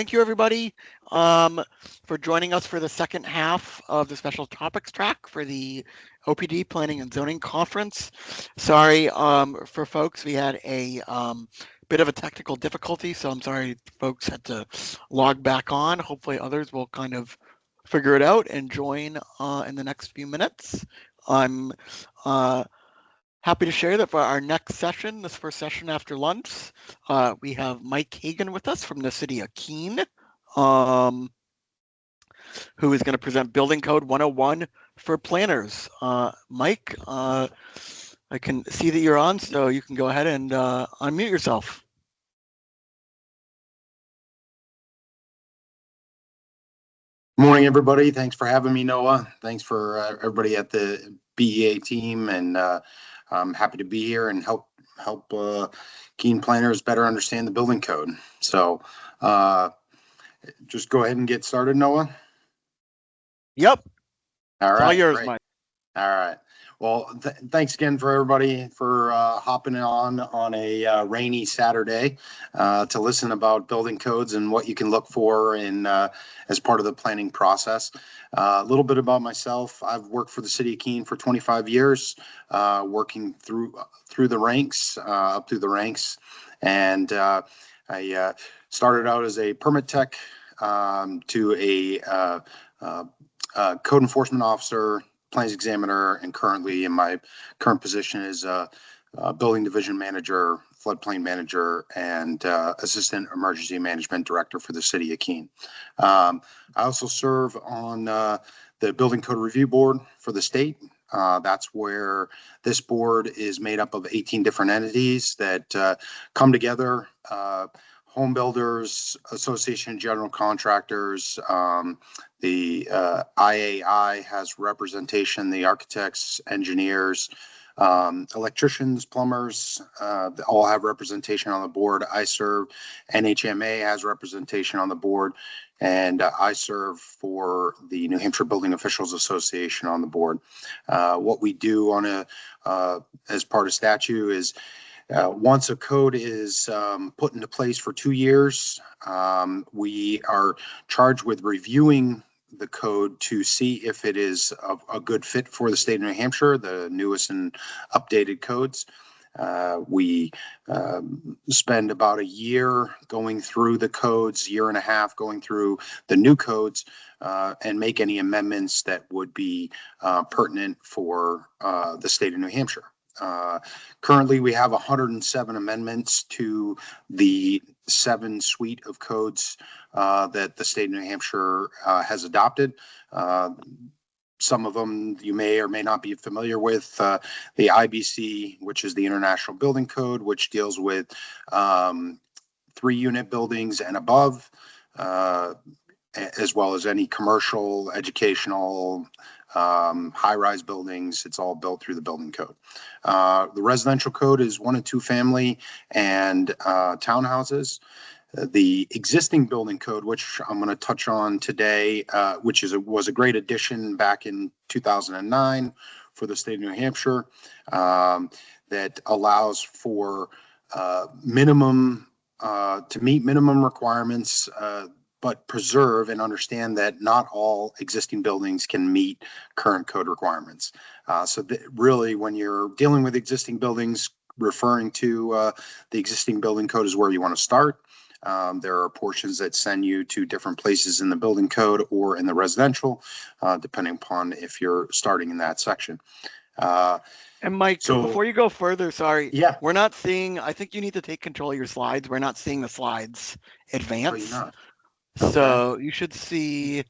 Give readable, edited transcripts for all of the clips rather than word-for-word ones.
Thank you, everybody, for joining us for the second half of the special topics track for the OPD Planning and Zoning Conference. Sorry for folks, we had a bit of a technical difficulty, so I'm sorry folks had to log back on. Hopefully others will kind of figure it out and join in the next few minutes. I'm happy to share that for our next session, this first session after lunch, we have Mike Hagan with us from the city of Keene, who is going to present Building Code 101 for planners. Mike, I can see that you're on, so you can go ahead and unmute yourself. Morning, everybody. Thanks for having me, Noah. Thanks for everybody at the BEA team, and I'm happy to be here and help Keene planners better understand the building code. So just go ahead and get started, Noah. Yep. All right. It's all yours, great. Mike. All right. Well, thanks again for everybody for hopping on a rainy Saturday to listen about building codes and what you can look for in as part of the planning process. A little bit about myself. I've worked for the city of Keene for 25 years, working through the ranks, up through the ranks, and I started out as a permit tech to a code enforcement officer, plans examiner, and currently in my current position is a building division manager, floodplain manager, and assistant emergency management director for the city of Keene. I also serve on the building code review board for the state. That's where this board is made up of 18 different entities that come together. Home Builders Association, general contractors, the IAI has representation, the architects, engineers, electricians, plumbers, all have representation on the board. I serve, NHMA has representation on the board, and I serve for the New Hampshire Building Officials Association on the board. What we do on as part of statute is once a code is put into place for 2 years, we are charged with reviewing the code to see if it is a good fit for the state of New Hampshire, the newest and updated codes. We spend about a year going through the codes, year and a half going through the new codes, and make any amendments that would be pertinent for the state of New Hampshire. Currently, we have 107 amendments to the 7 suite of codes that the state of New Hampshire has adopted. Some of them you may or may not be familiar with. The IBC, which is the International Building Code, which deals with 3-unit buildings and above, as well as any commercial, educational, high-rise buildings. It's all built through the building code. The residential code is 1 and 2 family and townhouses. The existing building code, which I'm going to touch on today, which was a great addition back in 2009 for the state of New Hampshire, that allows for minimum to meet minimum requirements, but preserve and understand that not all existing buildings can meet current code requirements. So really, when you're dealing with existing buildings, referring to the existing building code is where you want to start. There are portions that send you to different places in the building code or in the residential, depending upon if you're starting in that section. And Mike, before you go further, sorry, yeah, we're not seeing, I think you need to take control of your slides. We're not seeing the slides advance. Oh, you're not? Okay. So you should see,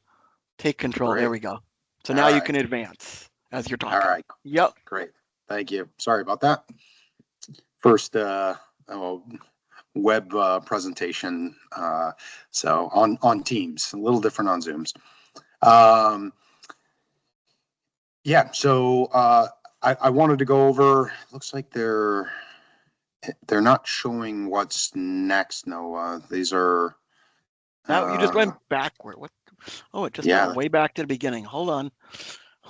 take control. Great. There we go. So now you can advance as you're talking. All right. Yep. Great. Thank you. Sorry about that. First web presentation. So on Teams, a little different on Zooms. Yeah. So I wanted to go over. Looks like they're not showing what's next. No, these are. Now you just went backward. What? Oh, it just went way back to the beginning. Hold on.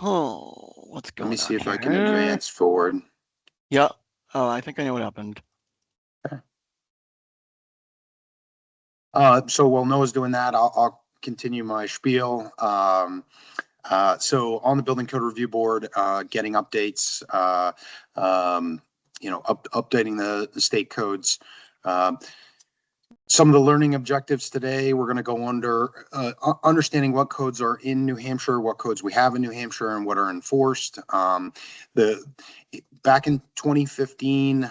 Oh, what's going on? Let me see if I can advance forward. Yeah. Oh, I think I know what happened. So while Noah's doing that, I'll continue my spiel. So on the Building Code Review Board, getting updates, updating the state codes. Some of the learning objectives today, we're going to go under understanding what codes are in New Hampshire, what codes we have in New Hampshire, and what are enforced. Back in 2015,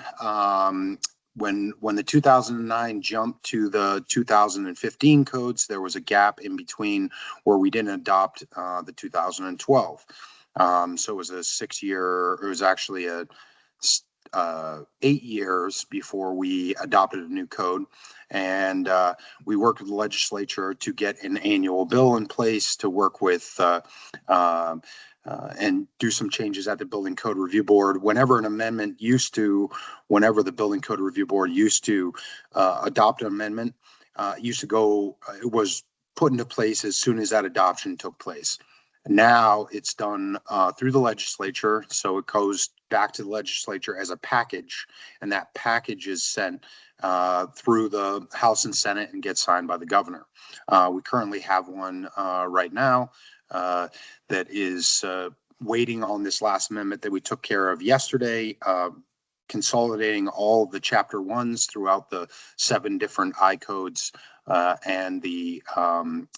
when the 2009 jumped to the 2015 codes, there was a gap in between where we didn't adopt the 2012. So it was a 6-year. It was actually 8 years before we adopted a new code. And we worked with the legislature to get an annual bill in place to work with and do some changes at the Building Code Review Board. Whenever the Building Code Review Board used to adopt an amendment, it was put into place as soon as that adoption took place. Now it's done through the legislature, so it goes back to the legislature as a package, and that package is sent through the House and Senate and gets signed by the governor. We currently have one right now that is waiting on this last amendment that we took care of yesterday, consolidating all the chapter 1s throughout the 7 different I codes and the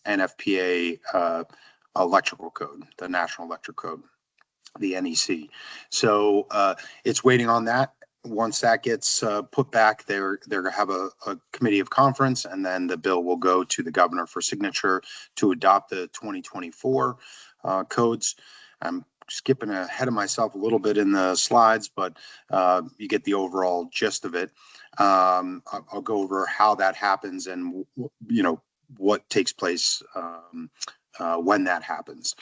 NFPA electrical code, the National Electric Code, the NEC. So it's waiting on that. Once that gets put back, they're going to have a committee of conference, and then the bill will go to the governor for signature to adopt the 2024 codes. I'm skipping ahead of myself a little bit in the slides, but you get the overall gist of it. I'll go over how that happens and what takes place when that happens.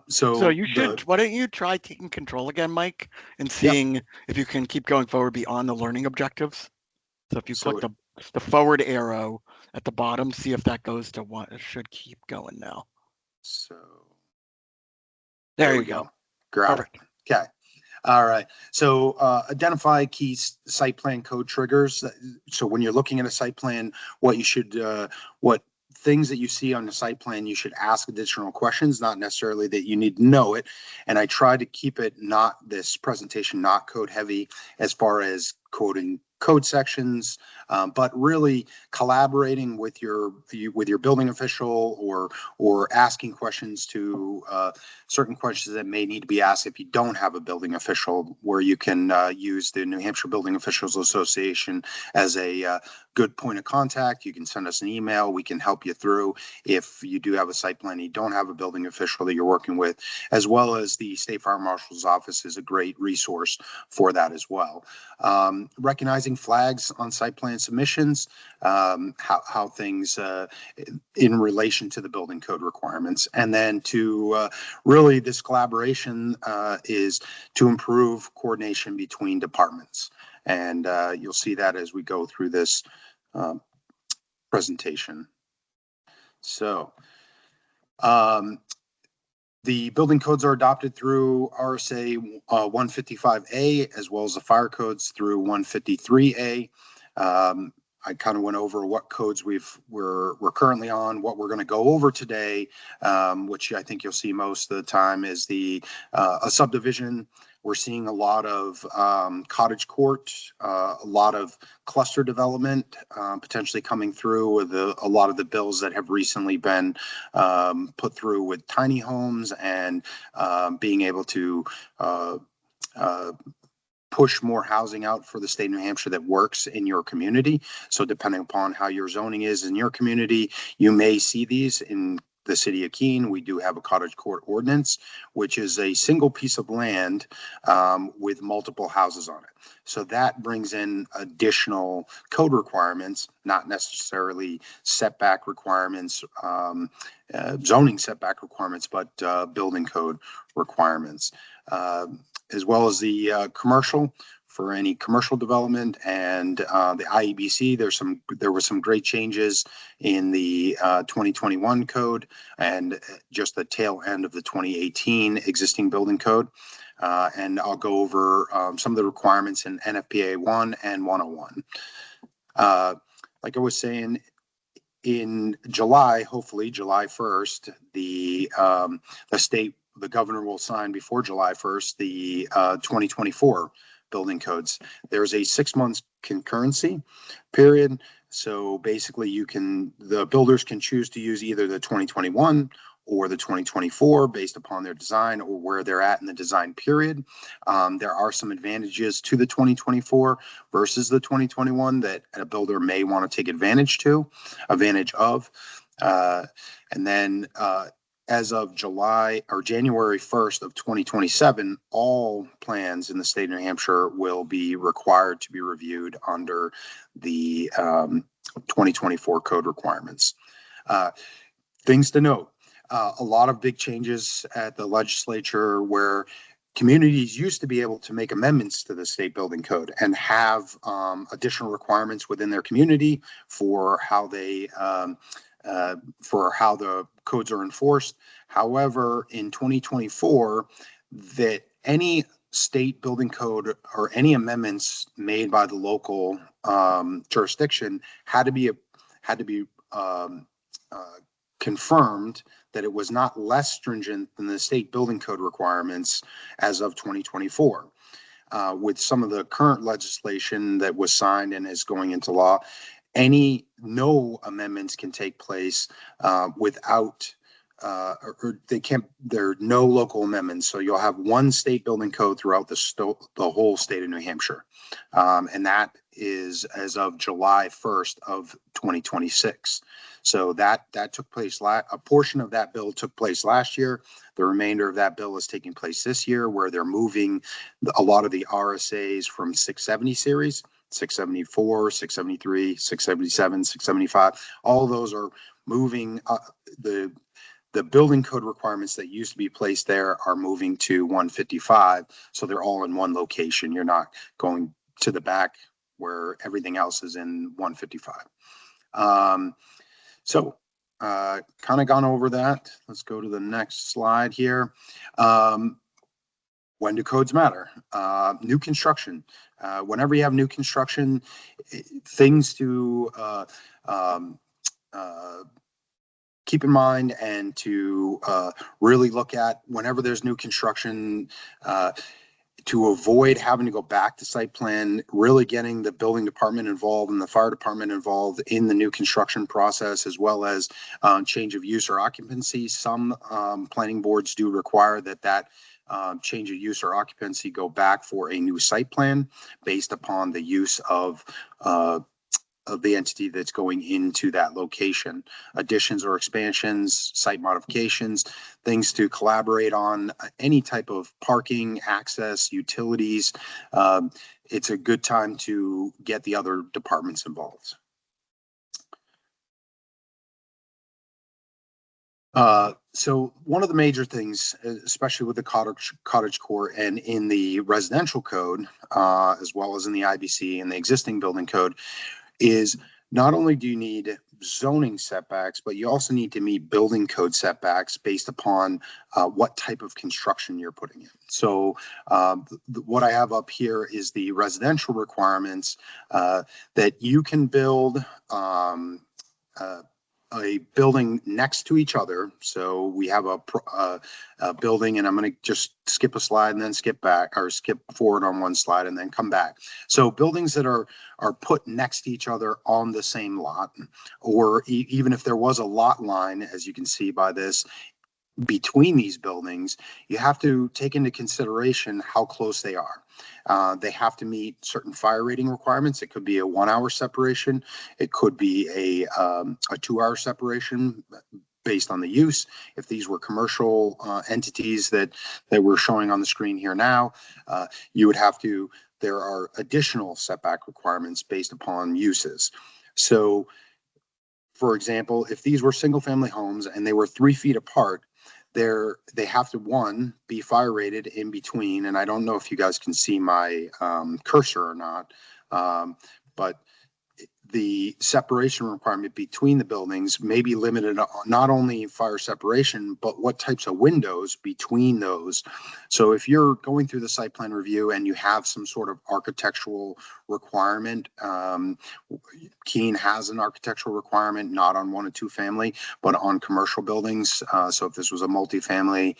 So you should, why don't you try taking control again, Mike, and seeing if you can keep going forward beyond the learning objectives. So if you click the forward arrow at the bottom, see if that goes to what it should keep going now. So there you go. Perfect. Okay. All right. So identify key site plan code triggers. So when you're looking at a site plan, what things that you see on the site plan, you should ask additional questions, not necessarily that you need to know it. And I try to keep it this presentation not code heavy as far as coding code sections, but really collaborating with your building official or asking questions to certain questions that may need to be asked if you don't have a building official, where you can use the New Hampshire Building Officials Association as a good point of contact. You can send us an email. We can help you through if you do have a site plan, you don't have a building official that you're working with, as well as the State Fire Marshal's Office is a great resource for that as well. Recognizing flags on site plan submissions, how things in relation to the building code requirements. And then to really this collaboration is to improve coordination between departments. And you'll see that as we go through this presentation. So the building codes are adopted through RSA 155A, as well as the fire codes through 153A. I kind of went over what codes we're currently on. What we're going to go over today, which I think you'll see most of the time, is a subdivision. We're seeing a lot of cottage court, a lot of cluster development potentially coming through with a lot of the bills that have recently been put through with tiny homes and being able to push more housing out for the state of New Hampshire that works in your community. So depending upon how your zoning is in your community, you may see these in the city of Keene. We do have a cottage court ordinance, which is a single piece of land with multiple houses on it. So that brings in additional code requirements, not necessarily setback requirements, zoning setback requirements, but building code requirements, as well as the commercial for any commercial development and the IEBC. There were some great changes in the 2021 code and just the tail end of the 2018 existing building code. And I'll go over some of the requirements in NFPA 1 and 101. Like I was saying, in July, hopefully July 1st, the governor will sign before July 1st, the 2024 building codes. There's a 6 months concurrency period. So basically the builders can choose to use either the 2021 or the 2024 based upon their design or where they're at in the design period. There are some advantages to the 2024 versus the 2021 that a builder may want to take advantage of. And then as of July or January 1st of 2027, all plans in the state of New Hampshire will be required to be reviewed under the 2024 code requirements. Things to note. A lot of big changes at the legislature where communities used to be able to make amendments to the state building code and have additional requirements within their community for how they for how the codes are enforced. However, in 2024, that any state building code or any amendments made by the local jurisdiction had to be confirmed that it was not less stringent than the state building code requirements as of 2024. With some of the current legislation that was signed and is going into law, no amendments can take place without or there are no local amendments. So you'll have one state building code throughout the whole state of New Hampshire. And that is as of July 1st of 2026. So that took place, a portion of that bill took place last year. The remainder of that bill is taking place this year, where they're moving a lot of the RSAs from 670 series, 674, 673, 677, 675. All of those are moving. The building code requirements that used to be placed there are moving to 155. So they're all in one location. You're not going to the back where everything else is in 155. So kind of gone over that. Let's go to the next slide here. When do codes matter? New construction. Whenever you have new construction, things to keep in mind and to really look at whenever there's new construction, to avoid having to go back to site plan, really getting the building department involved and the fire department involved in the new construction process, as well as change of use or occupancy. Some planning boards do require that change of use or occupancy go back for a new site plan based upon the use of the entity that's going into that location. Additions or expansions, site modifications, things to collaborate on, any type of parking, access, utilities. It's a good time to get the other departments involved. So one of the major things, especially with the cottage core and in the residential code, as well as in the IBC and the existing building code, is not only do you need zoning setbacks, but you also need to meet building code setbacks based upon what type of construction you're putting in. So what I have up here is the residential requirements that you can build a building next to each other. So we have a building, and I'm going to just skip a slide and then skip back, or skip forward on one slide and then come back. So buildings that are put next to each other on the same lot, or even if there was a lot line, as you can see by this, between these buildings, you have to take into consideration how close they are. They have to meet certain fire rating requirements. It could be a 1 hour separation. It could be a 2 hour separation based on the use. If these were commercial entities that we're showing on the screen here now, you would have to, there are additional setback requirements based upon uses. So for example, if these were single family homes and they were 3 feet apart, they have to, one, be fire rated in between. And I don't know if you guys can see my cursor or not, but the separation requirement between the buildings may be limited on not only fire separation, but what types of windows between those. So if you're going through the site plan review and you have some sort of architectural requirement, Keene has an architectural requirement, not on 1 and 2 family, but on commercial buildings. So if this was a multifamily,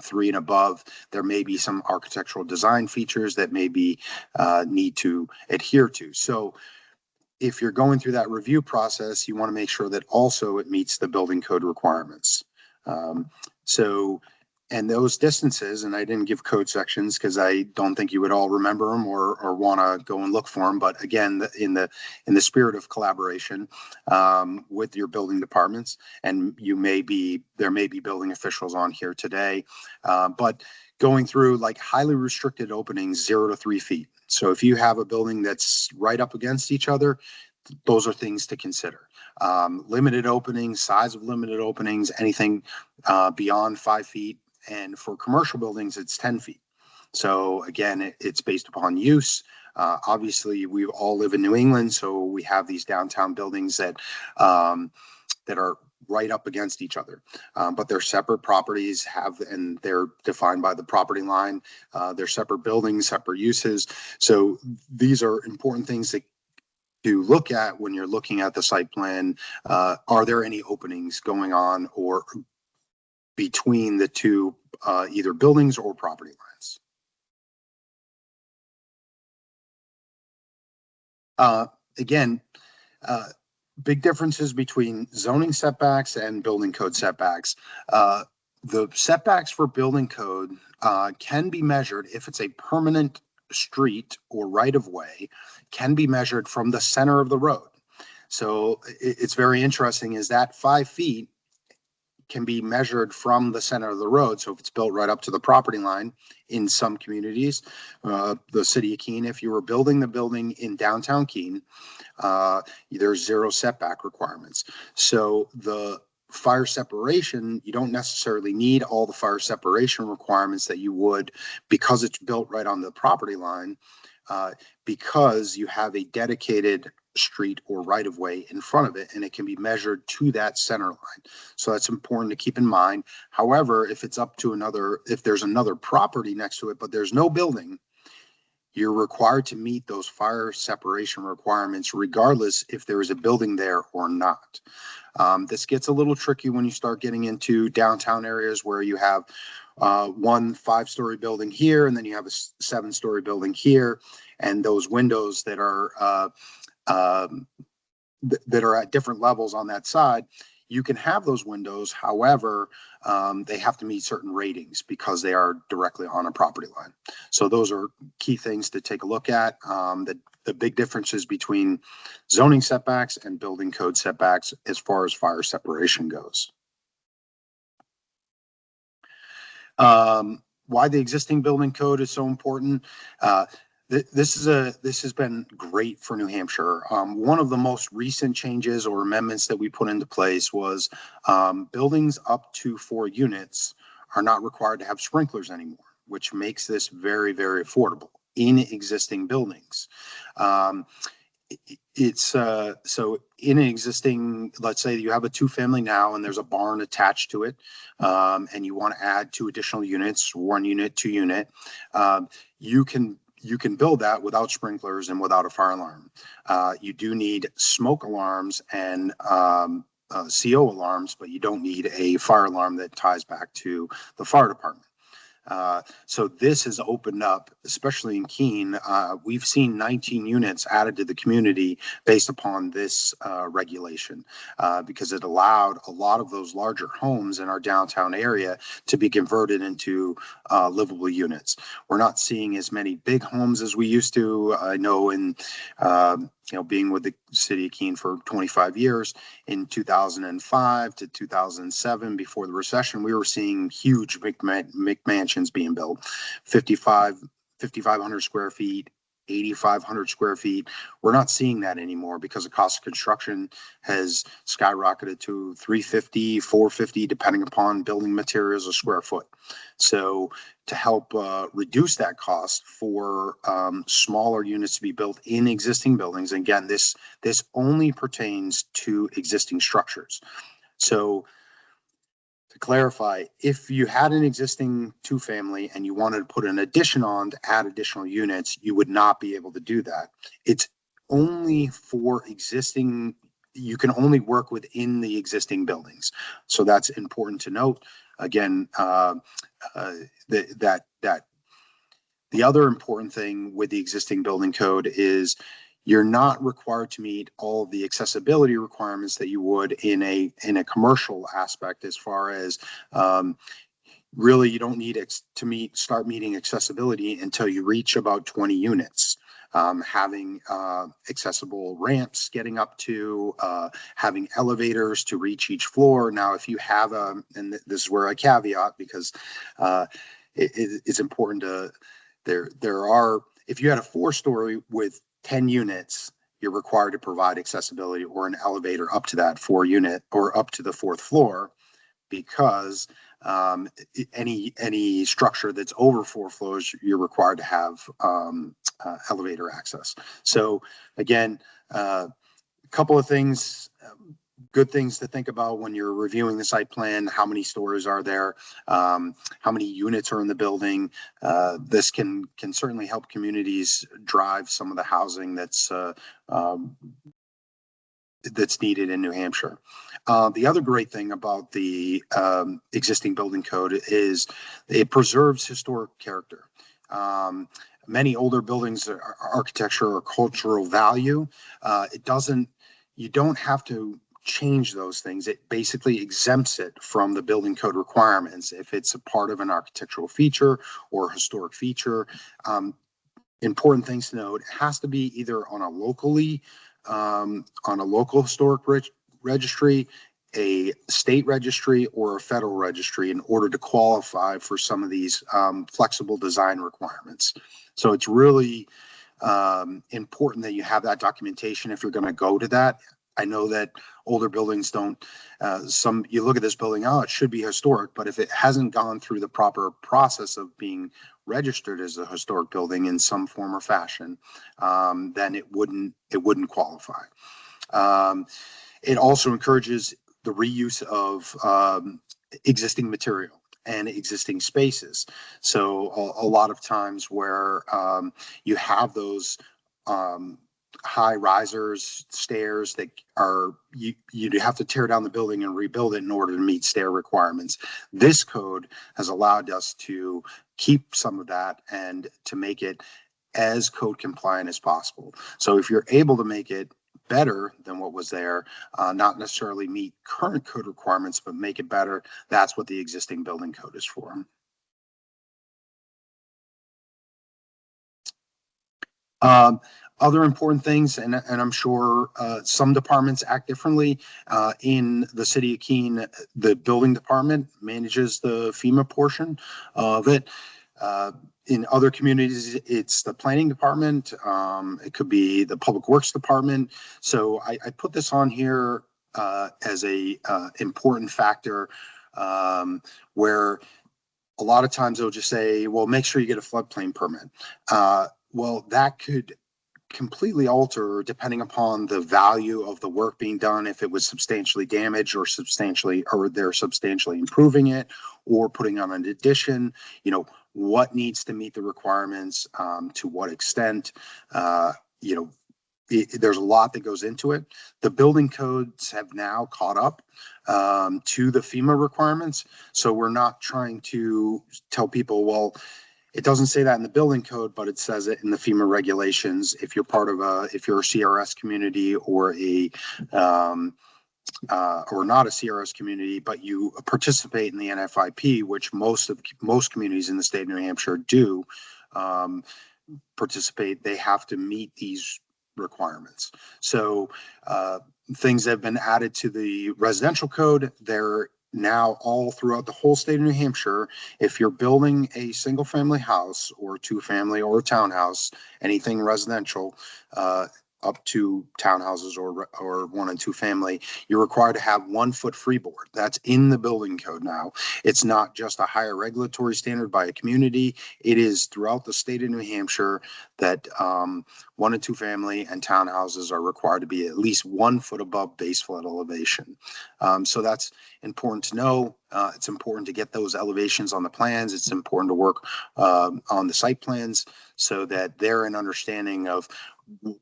3 and above, there may be some architectural design features that maybe need to adhere to. So if you're going through that review process, you want to make sure that also it meets the building code requirements. And those distances, and I didn't give code sections because I don't think you would all remember them or want to go and look for them. But again, in the spirit of collaboration with your building departments, and there may be building officials on here today, but going through like highly restricted openings, 0 to 3 feet. So if you have a building that's right up against each other, those are things to consider. Limited openings, size of limited openings, anything beyond 5 feet. And for commercial buildings, it's 10 feet. So again, it's based upon use. Obviously, we all live in New England, so we have these downtown buildings that are right up against each other, but they're separate properties, and they're defined by the property line. They're separate buildings, separate uses. So these are important things to look at when you're looking at the site plan. Are there any openings going on or between the two, either buildings or property lines? Again, big differences between zoning setbacks and building code setbacks. The setbacks for building code can be measured if it's a permanent street or right of way, can be measured from the center of the road. So it's very interesting is that 5 feet can be measured from the center of the road. So if it's built right up to the property line in some communities, the city of Keene, if you were building the building in downtown Keene, there's 0 setback requirements. So the fire separation, you don't necessarily need all the fire separation requirements that you would because it's built right on the property line, because you have a dedicated street or right of way in front of it, and it can be measured to that center line. So that's important to keep in mind. However, if it's up to if there's another property next to it, but there's no building, you're required to meet those fire separation requirements regardless if there is a building there or not. This gets a little tricky when you start getting into downtown areas where you have one 5-story building here, and then you have a 7-story building here, and those windows that are at different levels on that side. You can have those windows, however, they have to meet certain ratings because they are directly on a property line. So those are key things to take a look at. The big differences between zoning setbacks and building code setbacks as far as fire separation goes. Why the existing building code is so important. This has been great for New Hampshire. One of the most recent changes or amendments that we put into place was buildings up to 4 units are not required to have sprinklers anymore, which makes this very, very affordable in existing buildings. So in an existing, let's say you have a 2-family now and there's a barn attached to it, and you want to add 2 additional units, 1 unit, 2 unit, you can build that without sprinklers and without a fire alarm. You do need smoke alarms and CO alarms, but you don't need a fire alarm that ties back to the fire department. So this has opened up, especially in Keene. We've seen 19 units added to the community based upon this regulation, because it allowed a lot of those larger homes in our downtown area to be converted into livable units. We're not seeing as many big homes as we used to. I know in being with the city of Keene for 25 years, in 2005 to 2007, before the recession, we were seeing huge McMansions being built, 5,500 square feet, 8,500 square feet. We're not seeing that anymore because the cost of construction has skyrocketed to 350, 450, depending upon building materials a square foot. So to help reduce that cost for smaller units to be built in existing buildings, again, this only pertains to existing structures. So to clarify, if you had an existing two-family and you wanted to put an addition on to add additional units, you would not be able to do that. It's only for existing, you can only work within the existing buildings. So that's important to note. Again, the other important thing with the existing building code is you're not required to meet all of the accessibility requirements that you would in a commercial aspect, as far as really you don't need to start meeting accessibility until you reach about 20 units. Having accessible ramps getting up to, having elevators to reach each floor. Now, if you have and this is where I caveat, because it's important to, there are, if you had a 4-story with 10 units, you're required to provide accessibility or an elevator up to that 4-unit or up to the 4th floor, because any structure that's over 4 floors, you're required to have elevator access. So again, a couple of things, good things to think about when you're reviewing the site plan. How many stories are there? How many units are in the building? This can certainly help communities drive some of the housing that's needed in New Hampshire. The other great thing about the existing building code is it preserves historic character. Many older buildings are architecture or cultural value. You don't have to change those things. It basically exempts it from the building code requirements if it's a part of an architectural feature or historic feature. Important things to note: it has to be either on a local historic registry, a state registry, or a federal registry in order to qualify for some of these flexible design requirements. So it's really important that you have that documentation if you're going to go to that. I know that older buildings don't, you look at this building, oh, it should be historic, but if it hasn't gone through the proper process of being registered as a historic building in some form or fashion, then it wouldn't qualify. It also encourages the reuse of existing material and existing spaces. So a lot of times where you have those high risers, stairs that are, you have to tear down the building and rebuild it in order to meet stair requirements. This code has allowed us to keep some of that and to make it as code compliant as possible. So if you're able to make it better than what was there, not necessarily meet current code requirements, but make it better, that's what the existing building code is for. Other important things, and I'm sure some departments act differently. In the city of Keene, the building department manages the FEMA portion of it. In other communities, it's the planning department. It could be the public works department. So I put this on here as a important factor, where a lot of times they'll just say, well, make sure you get a floodplain permit. Well, that could completely alter depending upon the value of the work being done, if it was substantially damaged or they're substantially improving it or putting on an addition, what needs to meet the requirements, to what extent, there's a lot that goes into it. The building codes have now caught up to the FEMA requirements. So we're not trying to tell people, well, it doesn't say that in the building code, but it says it in the FEMA regulations. If you're if you're a CRS community or or not a CRS community, but you participate in the NFIP, which most communities in the state of New Hampshire do participate, they have to meet these requirements. So things that have been added to the residential code, they're now all throughout the whole state of New Hampshire, if you're building a single family house or two family or a townhouse, anything residential, up to townhouses or 1 and 2 family, you're required to have 1 foot freeboard. That's in the building code now. It's not just a higher regulatory standard by a community. It is throughout the state of New Hampshire that 1 and 2 family and townhouses are required to be at least 1 foot above base flood elevation. So that's important to know. It's important to get those elevations on the plans. It's important to work on the site plans so that they're an understanding of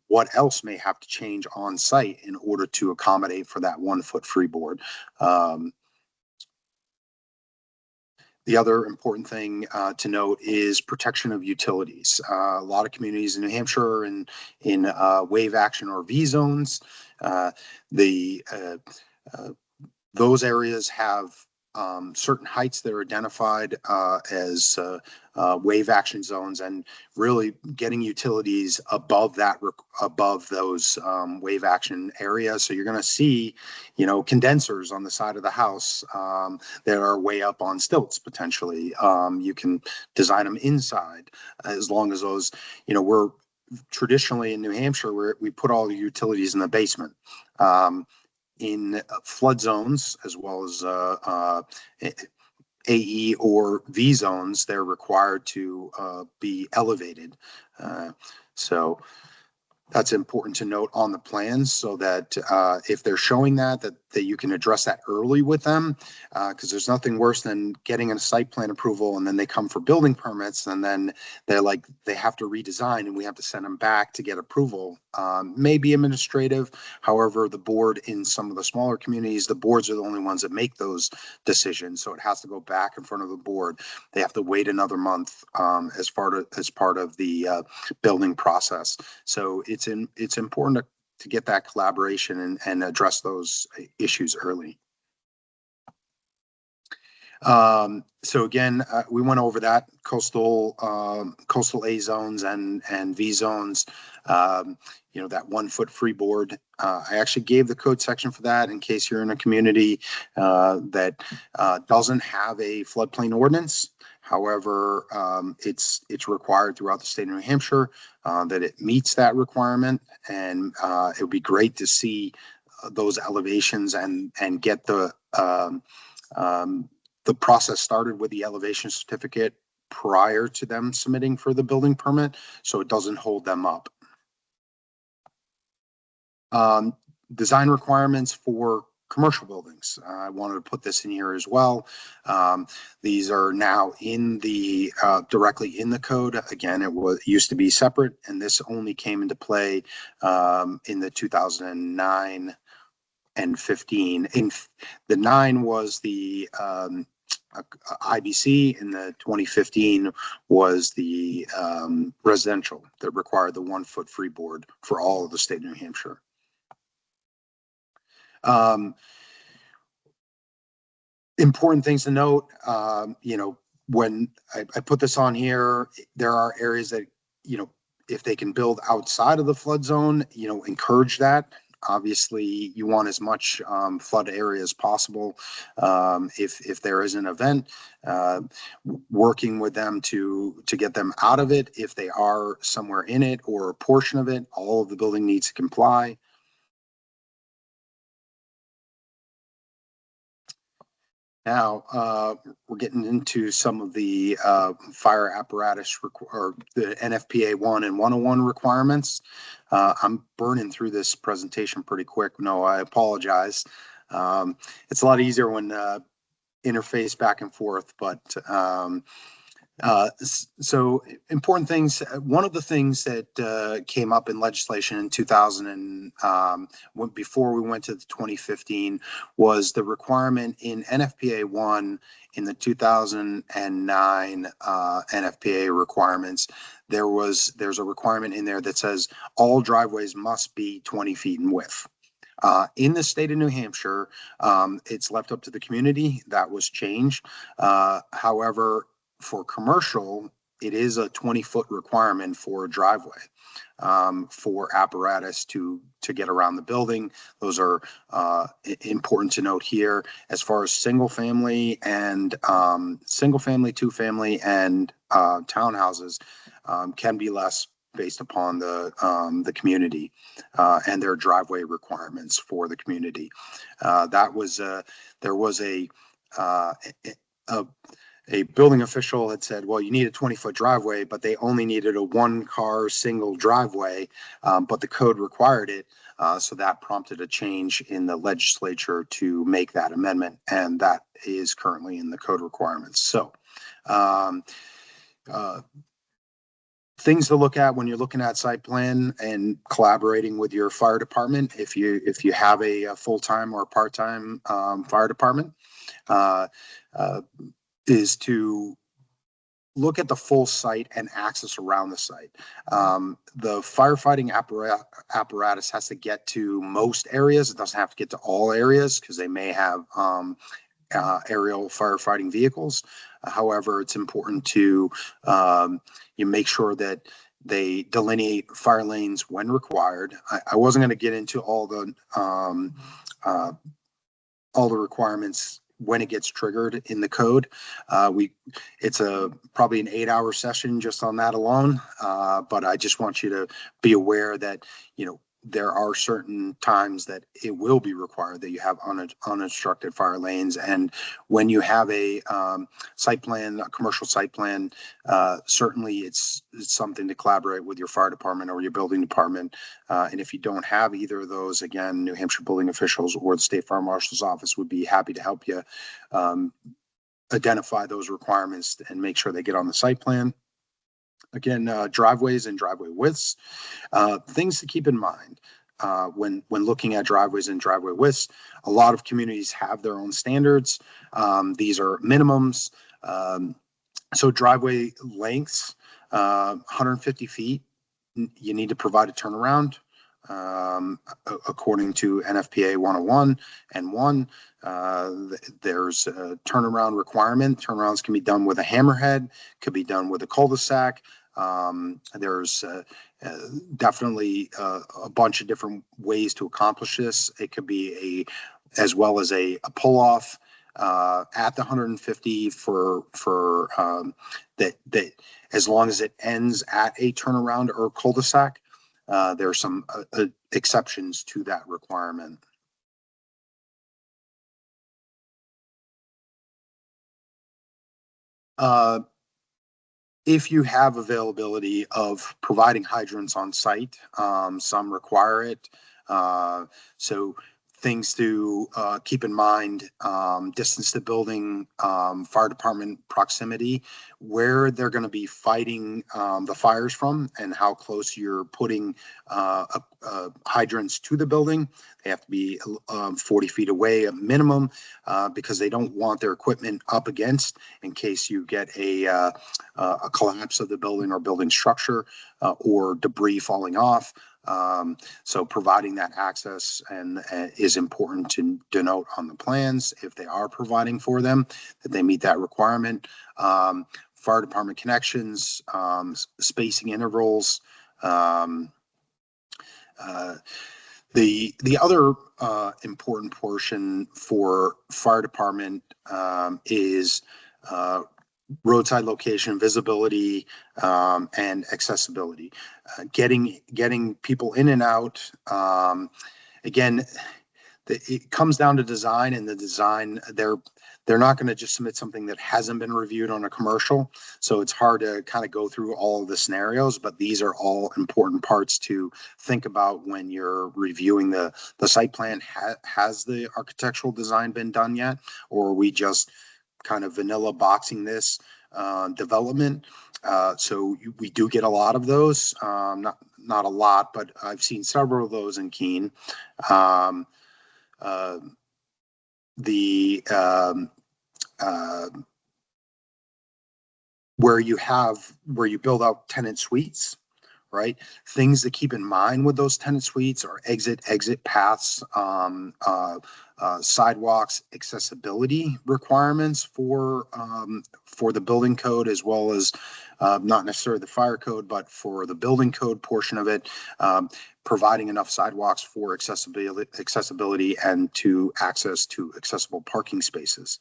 what else may have to change on site in order to accommodate for that 1 foot freeboard. The other important thing to note is protection of utilities. A lot of communities in New Hampshire and in wave action or V zones, those areas have certain heights that are identified as wave action zones, and really getting utilities above those wave action areas. So you're going to see, condensers on the side of the house that are way up on stilts potentially. You can design them inside as long as those, we're traditionally in New Hampshire we put all the utilities in the basement. In flood zones, as well as AE or V zones, they're required to be elevated. So that's important to note on the plans, so that if they're showing that you can address that early with them, because there's nothing worse than getting a site plan approval and then they come for building permits and then they have to redesign and we have to send them back to get approval. Maybe administrative. However, the board in some of the smaller communities, the boards are the only ones that make those decisions, so it has to go back in front of the board. They have to wait another month as part of the building process. So it's important to get that collaboration and address those issues early. So again, we went over that coastal A zones and V zones. That 1 foot freeboard. I actually gave the code section for that in case you're in a community that doesn't have a floodplain ordinance. However, it's required throughout the state of New Hampshire that it meets that requirement, and it would be great to see those elevations and get the process started with the elevation certificate prior to them submitting for the building permit, so it doesn't hold them up. Design requirements for commercial buildings. I wanted to put this in here as well. These are now in the directly in the code. Again, it used to be separate, and this only came into play in the 2009 and 15. In the 9 was the IBC, and the 2015 was the residential that required the 1 foot freeboard for all of the state of New Hampshire. Important things to note, when I put this on here, there are areas that, if they can build outside of the flood zone, encourage that. Obviously, you want as much flood area as possible. If there is an event, working with them to get them out of it. If they are somewhere in it or a portion of it, all of the building needs to comply. Now, we're getting into some of the fire apparatus or the NFPA 1 and 101 requirements. I'm burning through this presentation pretty quick. No, I apologize. It's a lot easier when interface back and forth, but so important things. One of the things that came up in legislation in 2000 and before we went to the 2015 was the requirement in NFPA 1 in the 2009 NFPA requirements. There's a requirement in there that says all driveways must be 20 feet in width. In the state of New Hampshire, it's left up to the community. That was changed. However, for commercial, it is a 20-foot requirement for a driveway for apparatus to get around the building. Those are important to note here. As far as single family, 2-family, and townhouses can be less based upon the community and their driveway requirements for the community. There was a building official had said, well, you need a 20-foot driveway, but they only needed a 1-car single driveway, but the code required it. So that prompted a change in the legislature to make that amendment, and that is currently in the code requirements. So things to look at when you're looking at site plan and collaborating with your fire department, if you have a full-time or part-time fire department, is to look at the full site and access around the site. The firefighting apparatus has to get to most areas. It doesn't have to get to all areas because they may have aerial firefighting vehicles. However, it's important to you make sure that they delineate fire lanes when required. I wasn't going to get into all the requirements when it gets triggered in the code. It's probably an 8-hour session just on that alone. But I just want you to be aware that, there are certain times that it will be required that you have unobstructed fire lanes. And when you have a site plan, a commercial site plan, certainly it's something to collaborate with your fire department or your building department. And if you don't have either of those, again, New Hampshire building officials or the state fire marshal's office would be happy to help you identify those requirements and make sure they get on the site plan. Again, driveways and driveway widths, things to keep in mind when looking at driveways and driveway widths. A lot of communities have their own standards. These are minimums. So driveway lengths, 150 feet, you need to provide a turnaround. According to NFPA 101 and 1, there's a turnaround requirement. Turnarounds can be done with a hammerhead, could be done with a cul-de-sac. There's definitely a bunch of different ways to accomplish this. It could be as well as a pull-off at the 150 for that as long as it ends at a turnaround or cul-de-sac. There are some exceptions to that requirement. If you have availability of providing hydrants on site, some require it. So things to keep in mind, distance to building, fire department proximity, where they're going to be fighting the fires from, and how close you're putting hydrants to the building. They have to be 40 feet away at minimum because they don't want their equipment up against in case you get a collapse of the building or building structure or debris falling off. So providing that access is important to denote on the plans if they are providing for them, that they meet that requirement. Fire department connections, spacing intervals. The other important portion for fire department is roadside location, visibility, and accessibility. Getting people in and out. Again, it comes down to design, and the design, they're not going to just submit something that hasn't been reviewed on a commercial. So it's hard to kind of go through all of the scenarios, but these are all important parts to think about when you're reviewing the site plan. Has the architectural design been done yet? Or are we just kind of vanilla boxing this development? So we do get a lot of those, not a lot, but I've seen several of those in Keene. Where you build out tenant suites, right? Things to keep in mind with those tenant suites are exit paths, sidewalks, accessibility requirements for the building code, as well as not necessarily the fire code, but for the building code portion of it, providing enough sidewalks for accessibility and to access to accessible parking spaces.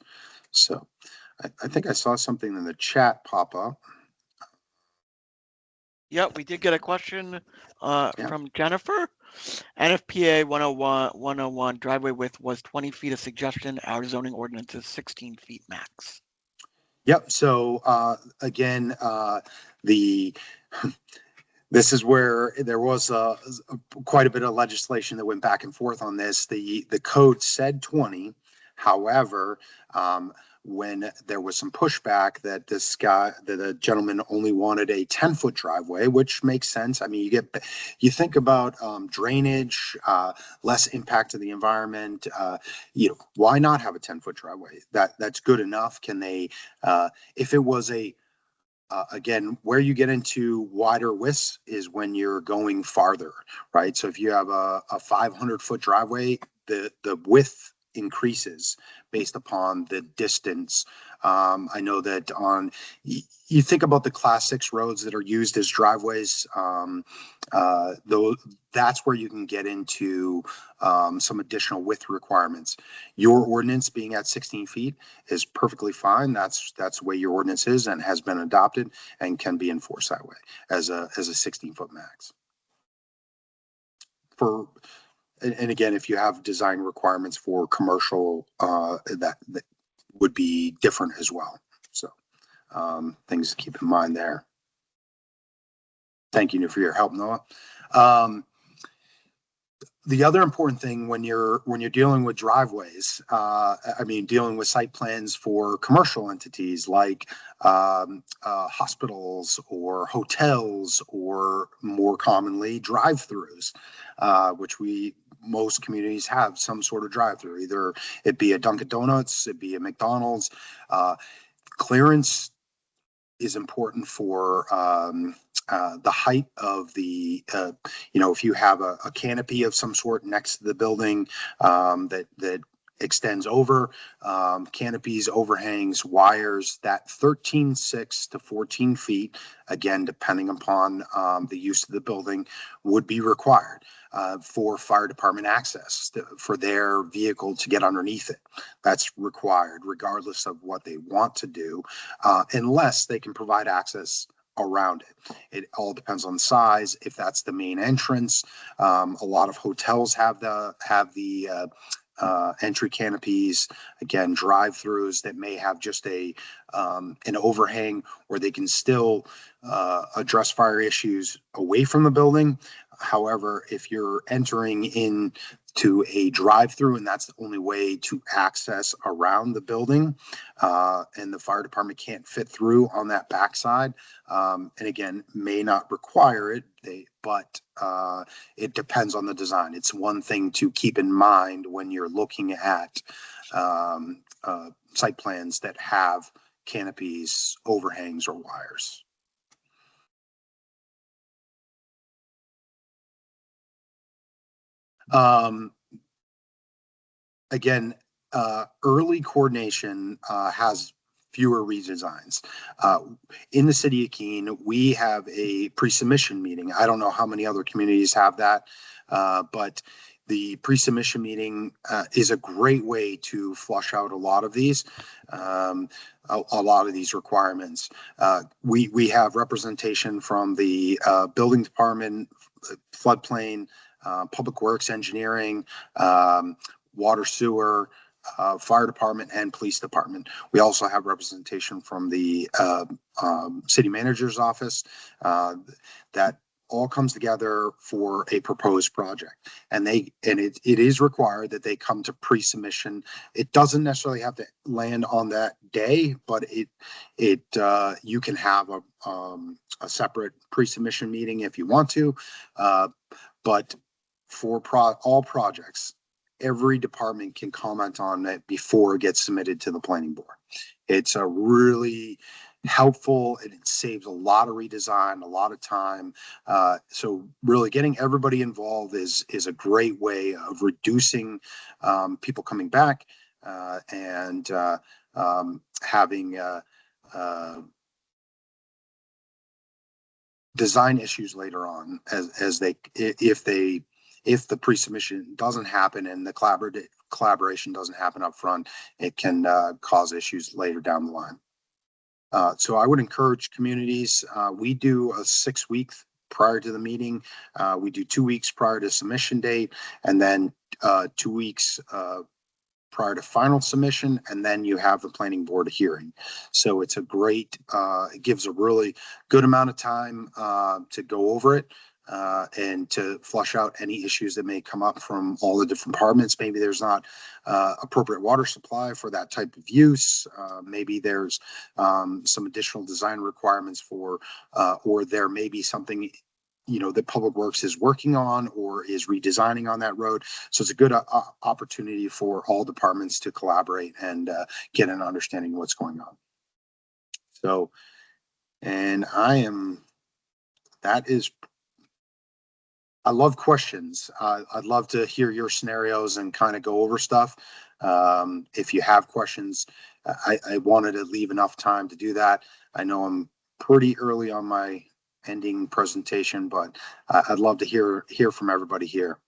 So I think I saw something in the chat pop up. Yep, we did get a question Yeah. from Jennifer. NFPA 101 driveway width was 20 feet. A suggestion. Our zoning ordinance is 16 feet max. Yep. So again, this is where there was quite a bit of legislation that went back and forth on this. The code said 20. However, when there was some pushback that the gentleman only wanted a 10-foot driveway, which makes sense. I mean, you think about drainage, less impact to the environment. Why not have a 10-foot driveway? That's good enough. Can they, if it was again, where you get into wider widths is when you're going farther, right? So if you have a 500-foot driveway, the width increases based upon the distance. I know that you think about the class 6 roads that are used as driveways, though that's where you can get into some additional width requirements. Your ordinance being at 16 feet is perfectly fine. That's the way your ordinance is and has been adopted and can be enforced that way as a 16-foot max. And again, if you have design requirements for commercial, that would be different as well. So things to keep in mind there. Thank you for your help, Noah. The other important thing when you're dealing with driveways, dealing with site plans for commercial entities like hospitals or hotels, or more commonly drive-throughs, which most communities have some sort of drive-through. Either it be a Dunkin' Donuts, it be a McDonald's. Clearance is important for the height of the, if you have a canopy of some sort next to the building that extends over, canopies, overhangs, wires, that 13.6 to 14 feet, again, depending upon the use of the building, would be required for fire department access for their vehicle to get underneath it. That's required regardless of what they want to do, unless they can provide access around it. It all depends on the size. If that's the main entrance, a lot of hotels have the entry canopies, again, drive-throughs that may have just an overhang where they can still address fire issues away from the building. However, if you're entering into a drive-through and that's the only way to access around the building, and the fire department can't fit through on that backside, and again, may not require it, but it depends on the design. It's one thing to keep in mind when you're looking at site plans that have canopies, overhangs, or wires. Again, early coordination has fewer redesigns. In the city of Keene, we have a pre-submission meeting. I don't know how many other communities have that, but the pre-submission meeting is a great way to flush out a lot of these requirements. We have representation from the building department, floodplain, public works, engineering, water, sewer, fire department, and police department. We also have representation from the city manager's office. That all comes together for a proposed project, and it is required that they come to pre-submission. It doesn't necessarily have to land on that day, but you can have a separate pre-submission meeting if you want to, but for all projects, every department can comment on it before it gets submitted to the planning board. It's a really helpful, and it saves a lot of redesign, a lot of time. So really getting everybody involved is a great way of reducing people coming back and having design issues later on as they if the pre-submission doesn't happen and the collaboration doesn't happen up front, it can cause issues later down the line. So I would encourage communities. We do a 6 weeks prior to the meeting. We do 2 weeks prior to submission date, and then 2 weeks prior to final submission, and then you have the planning board hearing. So it's a great, it gives a really good amount of time to go over it and to flush out any issues that may come up from all the different departments. Maybe there's not appropriate water supply for that type of use. Maybe there's some additional design requirements for, or there may be something that Public Works is working on or is redesigning on that road. So it's a good opportunity for all departments to collaborate and get an understanding of what's going on. So, and I love questions. I'd love to hear your scenarios and kind of go over stuff. If you have questions, I wanted to leave enough time to do that. I know I'm pretty early on my ending presentation, but I'd love to hear from everybody here.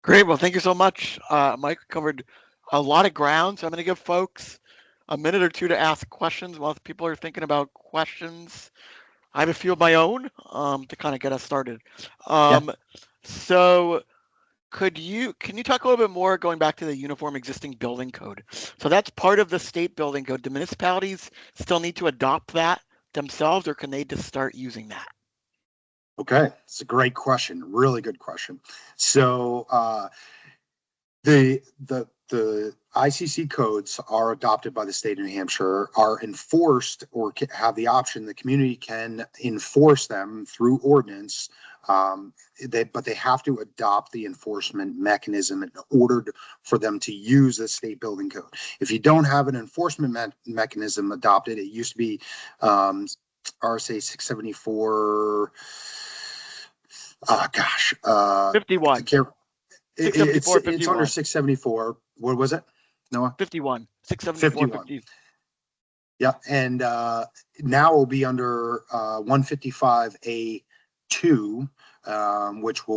Great. Well, thank you so much. Mike covered a lot of ground, so I'm going to give folks a minute or two to ask questions while people are thinking about questions. I have a few of my own to kind of get us started. So can you talk a little bit more going back to the Uniform Existing Building Code? So that's part of the state building code. Do municipalities still need to adopt that themselves, or can they just start using that? Okay, it's a great question. Really good question. So the ICC codes are adopted by the state of New Hampshire, are enforced or have the option, the community can enforce them through ordinance, but they have to adopt the enforcement mechanism in order for them to use the state building code. If you don't have an enforcement mechanism adopted, it used to be RSA 674, 51. It's under 674. What was it, Noah? 51. 674. 50. Yeah, and now will be under 155A2, which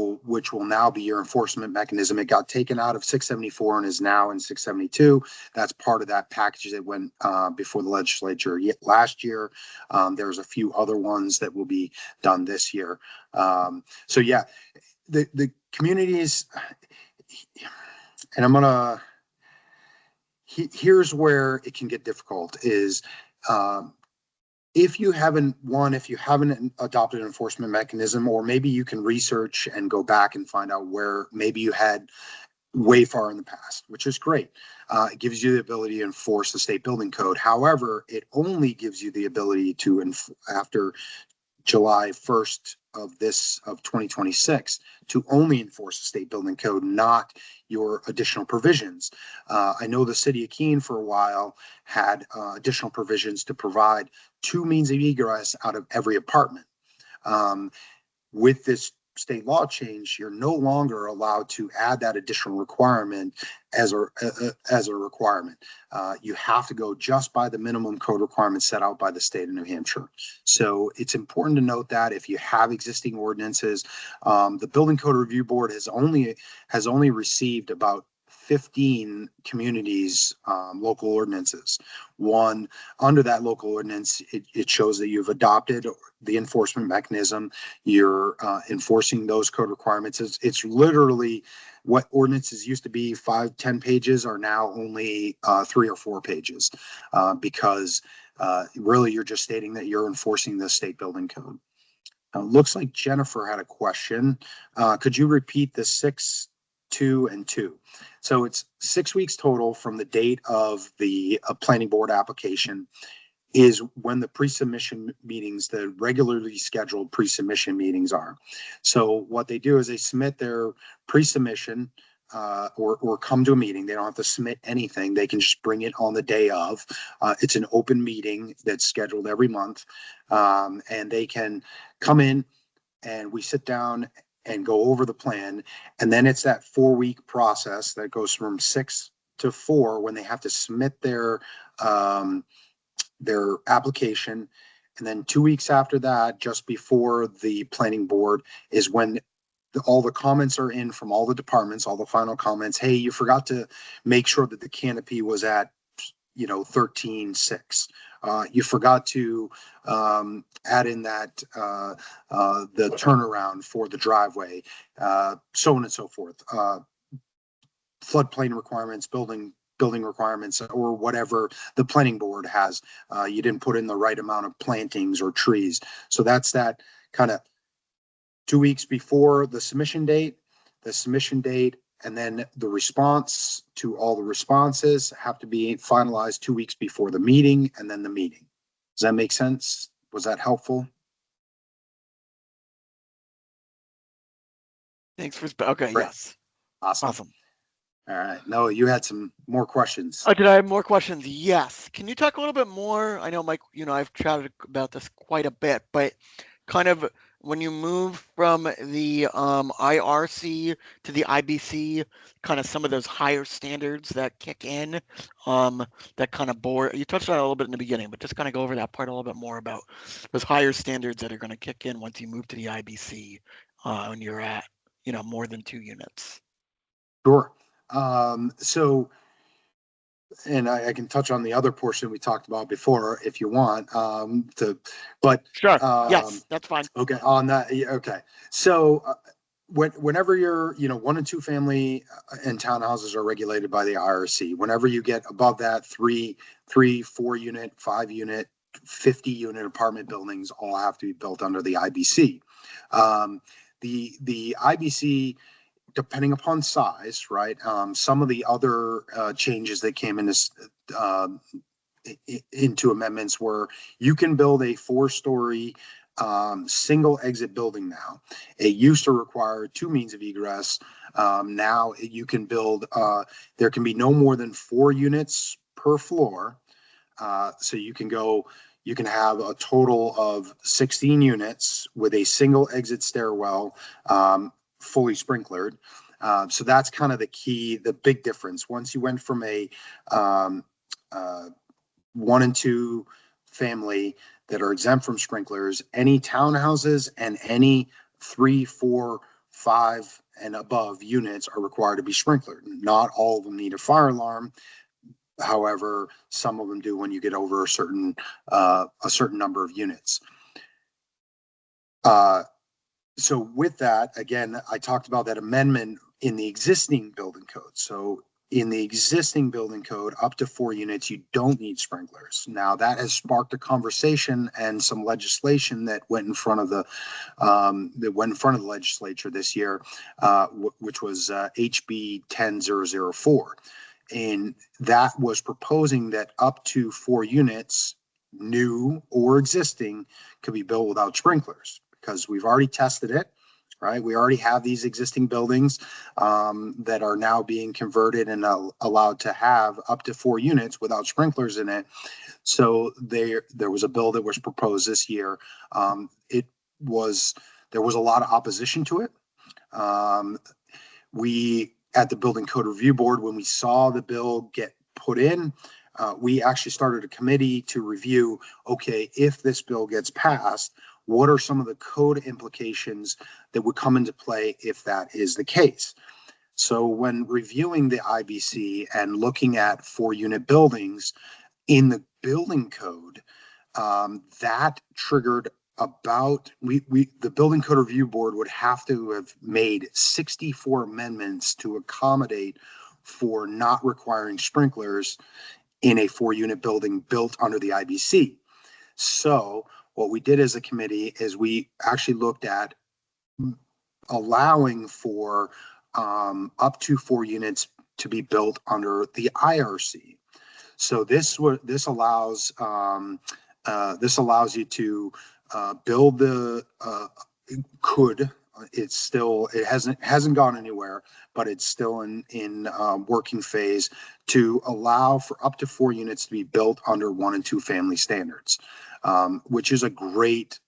will now be your enforcement mechanism. It got taken out of 674 and is now in 672. That's part of that package that went before the legislature last year. There's a few other ones that will be done this year. So yeah, the communities, and I'm gonna. Here's where it can get difficult is if you haven't adopted an enforcement mechanism, or maybe you can research and go back and find out where maybe you had way far in the past, which is great. It gives you the ability to enforce the state building code. However, it only gives you the ability to, after July 1st of 2026, to only enforce the state building code, not your additional provisions. I know the city of Keene for a while had additional provisions to provide 2 means of egress out of every apartment. With this state law change, you're no longer allowed to add that additional requirement as a requirement. You have to go just by the minimum code requirements set out by the state of New Hampshire. So it's important to note that if you have existing ordinances, the Building Code Review Board has only received about 15 communities local ordinances. One, under that local ordinance, it shows that you've adopted the enforcement mechanism. You're enforcing those code requirements. It's literally what ordinances used to be 5-10 pages are now only 3 or 4 pages because really you're just stating that you're enforcing the state building code. Looks like Jennifer had a question. Could you repeat the 6, 2, and 2? So it's 6 weeks total from the date of the planning board application is when the pre-submission meetings, the regularly scheduled pre-submission meetings are. So what they do is they submit their pre-submission or come to a meeting. They don't have to submit anything. They can just bring it on the day of. It's an open meeting that's scheduled every month, and they can come in and we sit down and go over the plan. And then it's that 4-week process that goes from 6 to 4 when they have to submit their application. And then 2 weeks after that, just before the planning board, is when all the comments are in from all the departments, all the final comments. Hey, you forgot to make sure that the canopy was at 13.6. You forgot to add in that the turnaround for the driveway, so on and so forth. Floodplain requirements, building requirements, or whatever the planning board has. You didn't put in the right amount of plantings or trees. So that's that kind of 2 weeks before the submission date, and then the response to all the responses have to be finalized 2 weeks before the meeting, and then the meeting. Does that make sense? Was that helpful? Thanks for, okay, Great. yes. Awesome. All right. No, you had some more questions. Did I have more questions? Yes. Can you talk a little bit more? I know, Mike, I've chatted about this quite a bit, but kind of when you move from the IRC to the IBC, kind of some of those higher standards that kick in, that kind of bore, you touched on it a little bit in the beginning, but just kind of go over that part a little bit more about those higher standards that are going to kick in once you move to the IBC, when you're at, more than 2 units. Sure. So, and I can touch on the other portion we talked about before if you want, but sure. Yes, that's fine. Okay, on that. Okay. So whenever you're, 1 and 2 family and townhouses are regulated by the IRC. Whenever you get above that, 3, 4 unit, 5 unit, 50 unit apartment buildings all have to be built under the IBC. The IBC, depending upon size, right? Some of the other changes that came into amendments were you can build a 4-story single exit building now. It used to require 2 means of egress. Now you can build, there can be no more than 4 units per floor. So you can have a total of 16 units with a single exit stairwell, fully sprinklered. So that's kind of the big difference. Once you went from a 1 and 2 family that are exempt from sprinklers, any townhouses and any 3, 4, 5 and above units are required to be sprinklered. Not all of them need a fire alarm. However, some of them do when you get over a certain number of units. So with that, again, I talked about that amendment in the existing building code. So in the existing building code, up to 4 units, you don't need sprinklers. Now that has sparked a conversation and some legislation that went in front of the legislature this year, which was HB 10004. And that was proposing that up to 4 units, new or existing, could be built without sprinklers, because we've already tested it, right? We already have these existing buildings that are now being converted and allowed to have up to 4 units without sprinklers in it. So there was a bill that was proposed this year. There was a lot of opposition to it. We, at the Building Code Review Board, when we saw the bill get put in, we actually started a committee to review, okay, if this bill gets passed, what are some of the code implications that would come into play if that is the case? So when reviewing the IBC and looking at 4-unit buildings in the building code, that triggered the Building Code Review Board would have to have made 64 amendments to accommodate for not requiring sprinklers in a 4-unit building built under the IBC. So what we did as a committee is we actually looked at allowing for up to 4 units to be built under the IRC. So this allows you to build it hasn't gone anywhere, but it's still in working phase to allow for up to 4 units to be built under 1 and 2 family standards, which is a great,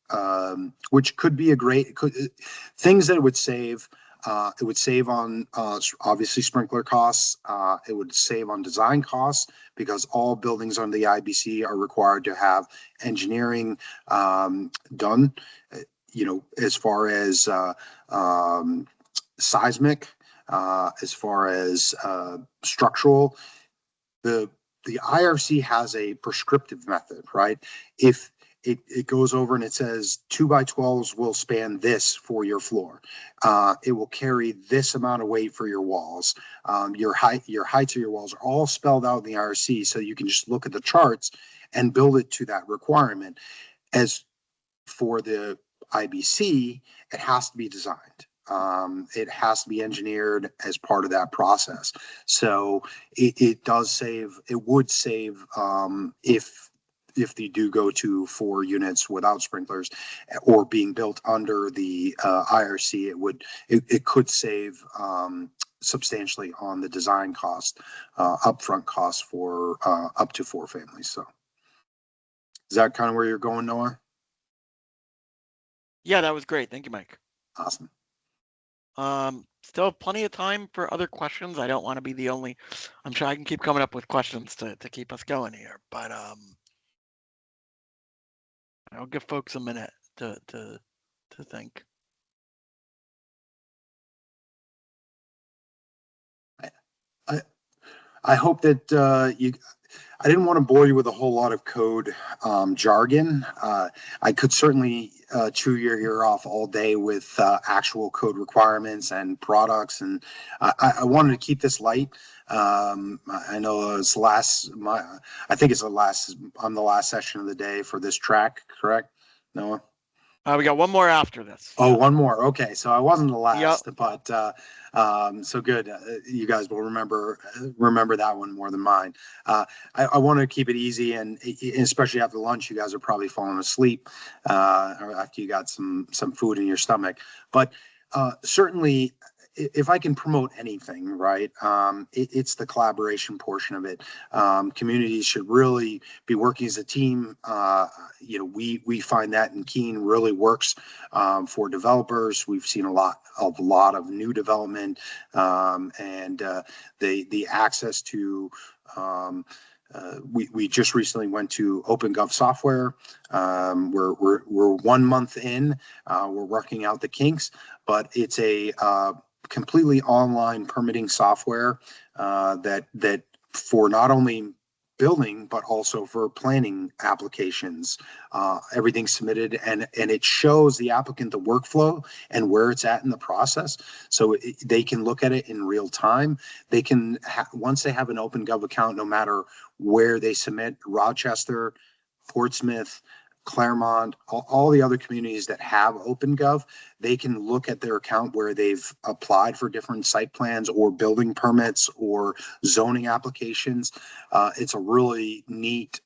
which could be a great, things that it would save. It would save on obviously sprinkler costs. It would save on design costs because all buildings under the IBC are required to have engineering done, as far as seismic, as far as structural. The IRC has a prescriptive method, right? If it goes over and it says 2x12s will span this for your floor. It will carry this amount of weight for your walls. Your heights of your walls are all spelled out in the IRC, so you can just look at the charts and build it to that requirement. As for the IBC, it has to be designed. It has to be engineered as part of that process. So it would save if they do go to 4 units without sprinklers or being built under the IRC, it could save substantially on the design cost, upfront costs for up to 4 families. So is that kind of where you're going, Noah? Yeah, that was great. Thank you, Mike. Awesome. Still plenty of time for other questions. I don't want to be the only. I'm sure I can keep coming up with questions to keep us going here, but I'll give folks a minute to think. I hope that I didn't want to bore you with a whole lot of code jargon. I could certainly chew your ear off all day with actual code requirements and products, and I wanted to keep this light. I know it's I think it's the last session of the day for this track, correct, Noah? We got one more after this. Oh, yeah. One more. Okay, so I wasn't the last, yep. But so good. You guys will remember that one more than mine. I want to keep it easy, and especially after lunch, you guys are probably falling asleep, or after you got some food in your stomach. But certainly, if I can promote anything, right, it's the collaboration portion of it. Communities should really be working as a team. We find that in Keene really works for developers. We've seen a lot of new development, and the access to. We just recently went to OpenGov software. We're 1 month in. We're working out the kinks, but it's a completely online permitting software that for not only building but also for planning applications. Everything's submitted, and it shows the applicant the workflow and where it's at in the process, so they can look at it in real time. They can once they have an OpenGov account, no matter where they submit, Rochester, Portsmouth, Claremont, all the other communities that have OpenGov, they can look at their account where they've applied for different site plans or building permits or zoning applications. It's a really neat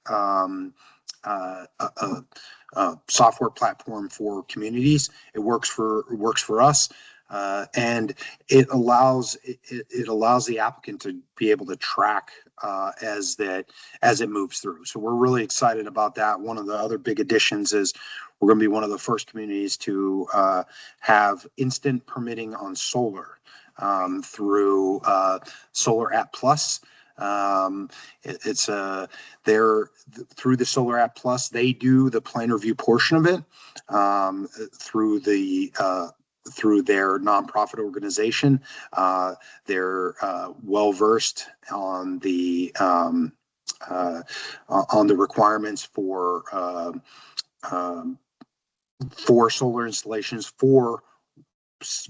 software platform for communities. It works for us. And it allows the applicant to be able to track as it moves through. So we're really excited about that. One of the other big additions is we're going to be one of the first communities to have instant permitting on solar through Solar App Plus. They're through the Solar App Plus. They do the plan review portion of it through their nonprofit organization. They're well versed on the requirements for solar installations for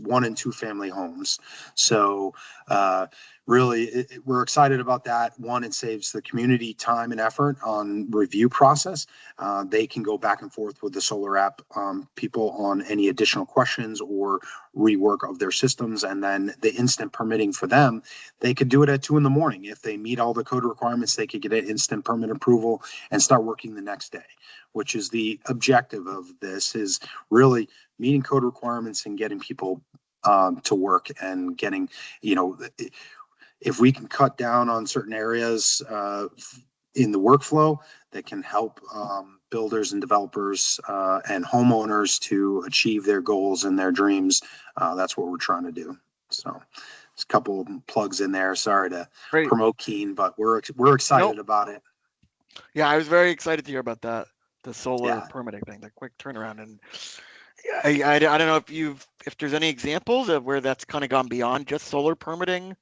1 and 2 family homes. So really, we're excited about that. One, it saves the community time and effort on review process. They can go back and forth with the solar app people on any additional questions or rework of their systems. And then the instant permitting for them, they could do it at 2 a.m. If they meet all the code requirements, they could get an instant permit approval and start working the next day, which is the objective of this, is really meeting code requirements and getting people to work and getting, if we can cut down on certain areas in the workflow that can help builders and developers and homeowners to achieve their goals and their dreams, that's what we're trying to do. So there's a couple of plugs in there. Sorry to Great. promote Keene, but we're excited about it. Yeah, I was very excited to hear about that, the solar Yeah. permitting thing, the quick turnaround. And I don't know if there's any examples of where that's kind of gone beyond just solar permitting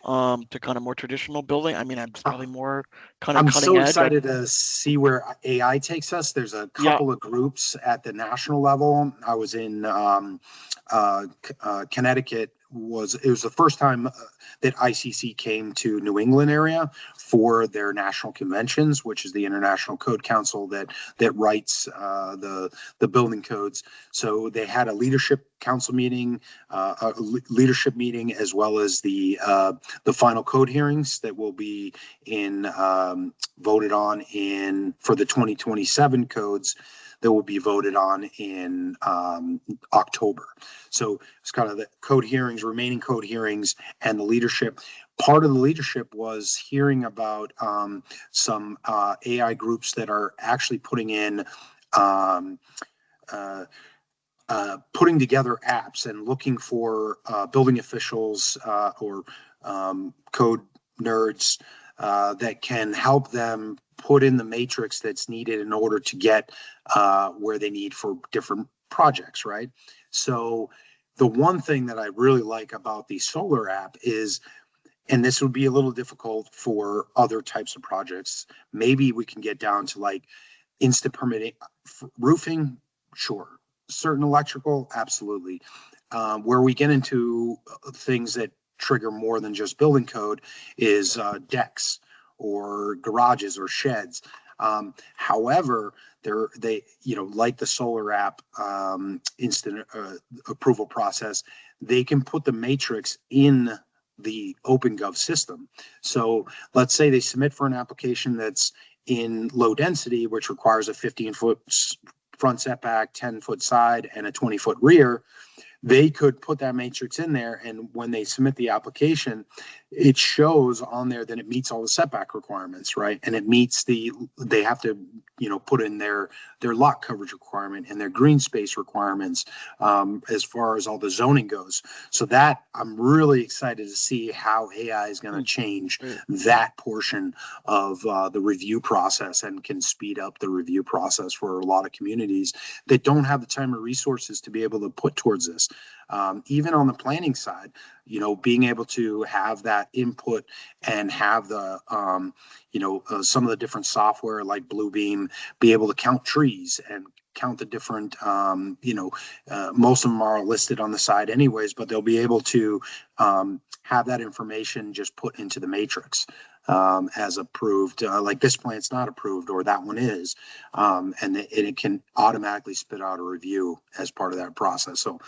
to kind of more traditional building. I mean, it's probably more kind of I'm cutting so edge. excited to see where AI takes us. There's a couple of groups at the national level. I was in Connecticut. It was the first time that ICC came to New England area for their national conventions, which is the International Code Council that writes the building codes. So they had a leadership council meeting, a leadership meeting, as well as the final code hearings that will be voted on for the 2027 codes that will be voted on in October. So it's kind of the remaining code hearings, and the leadership. Part of the leadership was hearing about some AI groups that are actually putting in putting together apps and looking for building officials or code nerds that can help them put in the matrix that's needed in order to get where they need for different projects, right? So the one thing that I really like about the solar app is, and this would be a little difficult for other types of projects, maybe we can get down to like instant permitting. Roofing, sure. Certain electrical, absolutely. Where we get into things that trigger more than just building code is decks or garages or sheds. However, they like the solar app instant approval process, they can put the matrix in the OpenGov system. So let's say they submit for an application that's in low density, which requires a 15-foot front setback, 10-foot side, and a 20-foot rear. They could put that matrix in there, and when they submit the application, it shows on there that it meets all the setback requirements, right? And it meets they have to, put in their lot coverage requirement and their green space requirements as far as all the zoning goes. So that I'm really excited to see how AI is going to change that portion of the review process and can speed up the review process for a lot of communities that don't have the time or resources to be able to put towards this. Even on the planning side, being able to have that input and have the, some of the different software like Bluebeam, be able to count trees and count the different, most of them are listed on the side anyways, but they'll be able to have that information just put into the matrix as approved, like this plant's not approved or that one is, and it can automatically spit out a review as part of that process. So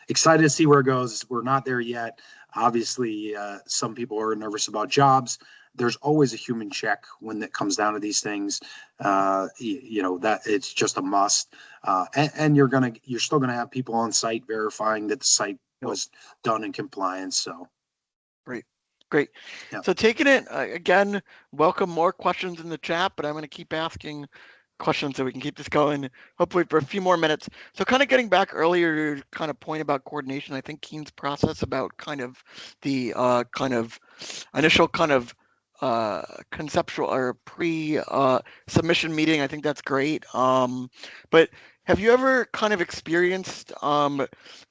excited to see where it goes. We're not there yet. Obviously, some people are nervous about jobs. There's always a human check when it comes down to these things. That it's just a must. And you're still gonna have people on site verifying that the site was done in compliance. So great. Yeah. So taking it again, welcome more questions in the chat, but I'm going to keep asking questions so we can keep this going, hopefully for a few more minutes. So kind of getting back earlier to kind of point about coordination, I think Keene's process about kind of the initial kind of conceptual or pre-submission meeting, I think that's great. But have you ever kind of experienced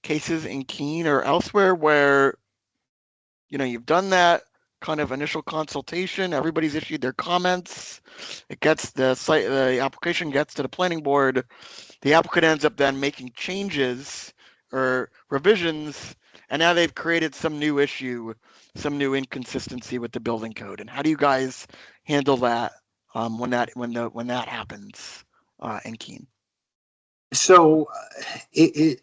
cases in Keene or elsewhere where you've done that kind of initial consultation, everybody's issued their comments, it gets the application gets to the planning board, the applicant ends up then making changes or revisions, and now they've created some new issue, some new inconsistency with the building code. And how do you guys handle that when that happens in Keene? So it